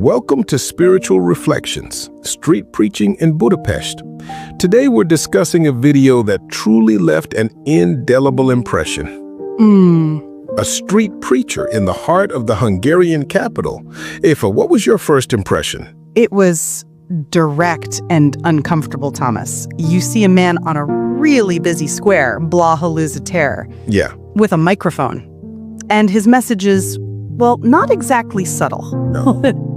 Welcome to Spiritual Reflections, Street Preaching in Budapest. Today we're discussing a video that truly left an indelible impression. A street preacher in the heart of the Hungarian capital. Eva, what was your first impression? It was direct and uncomfortable, Thomas. You see a man on a really busy square, Blahaluziter, with a microphone. And his message is, well, not exactly subtle. No.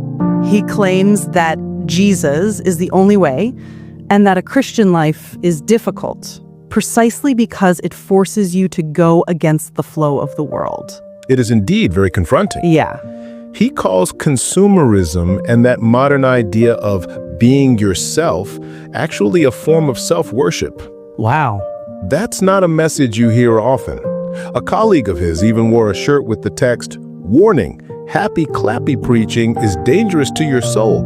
He claims that Jesus is the only way and that a Christian life is difficult, precisely because it forces you to go against the flow of the world. It is indeed very confronting. Yeah. He calls consumerism and that modern idea of being yourself actually a form of self-worship. Wow. That's not a message you hear often. A colleague of his even wore a shirt with the text, "Warning, happy clappy preaching is dangerous to your soul."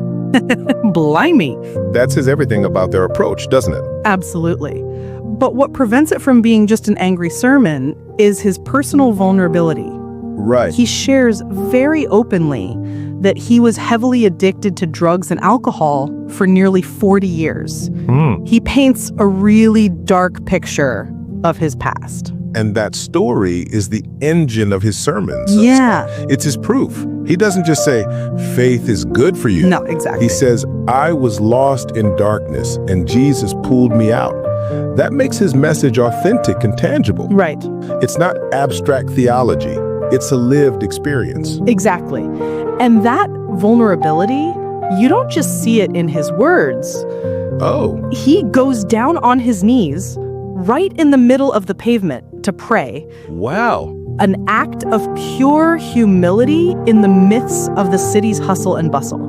Blimey. That says everything about their approach, doesn't it? Absolutely. But what prevents it from being just an angry sermon is his personal vulnerability. Right. He shares very openly that he was heavily addicted to drugs and alcohol for nearly 40 years. He paints a really dark picture of his past. And that story is the engine of his sermons. Yeah. It's his proof. He doesn't just say, faith is good for you. No, exactly. He says, I was lost in darkness and Jesus pulled me out. That makes his message authentic and tangible. Right. It's not abstract theology. It's a lived experience. Exactly. And that vulnerability, you don't just see it in his words. Oh. He goes down on his knees right in the middle of the pavement to pray. Wow. An act of pure humility in the midst of the city's hustle and bustle.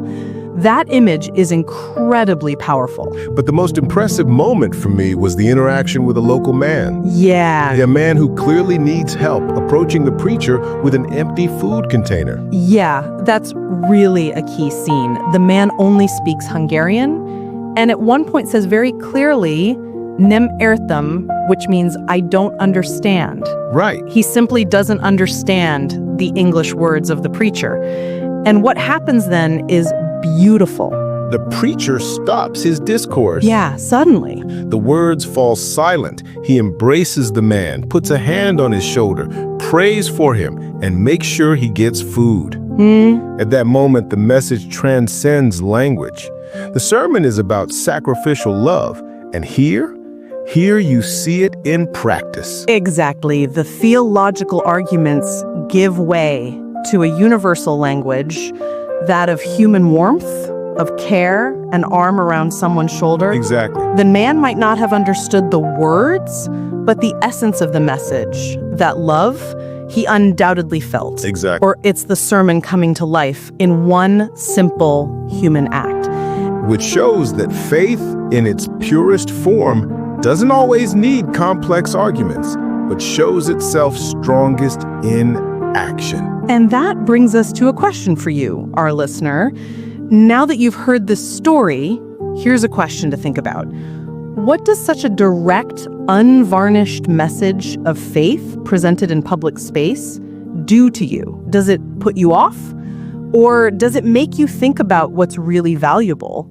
That image is incredibly powerful. But the most impressive moment for me was the interaction with a local man. Yeah. A man who clearly needs help approaching the preacher with an empty food container. Yeah, that's really a key scene. The man only speaks Hungarian, and at one point says very clearly, Nem értem, which means I don't understand. Right. He simply doesn't understand the English words of the preacher. And what happens then is beautiful. The preacher stops his discourse. Yeah, suddenly. The words fall silent. He embraces the man, puts a hand on his shoulder, prays for him, and makes sure he gets food. At that moment, the message transcends language. The sermon is about sacrificial love, and here you see it in practice. Exactly. The theological arguments give way to a universal language, that of human warmth, of care, an arm around someone's shoulder. Exactly. The man might not have understood the words, but the essence of the message, that love, he undoubtedly felt. Exactly. Or it's the sermon coming to life in one simple human act. Which shows that faith in its purest form doesn't always need complex arguments, but shows itself strongest in action. And that brings us to a question for you, our listener. Now that you've heard this story, here's a question to think about. What does such a direct, unvarnished message of faith presented in public space do to you? Does it put you off? Or does it make you think about what's really valuable?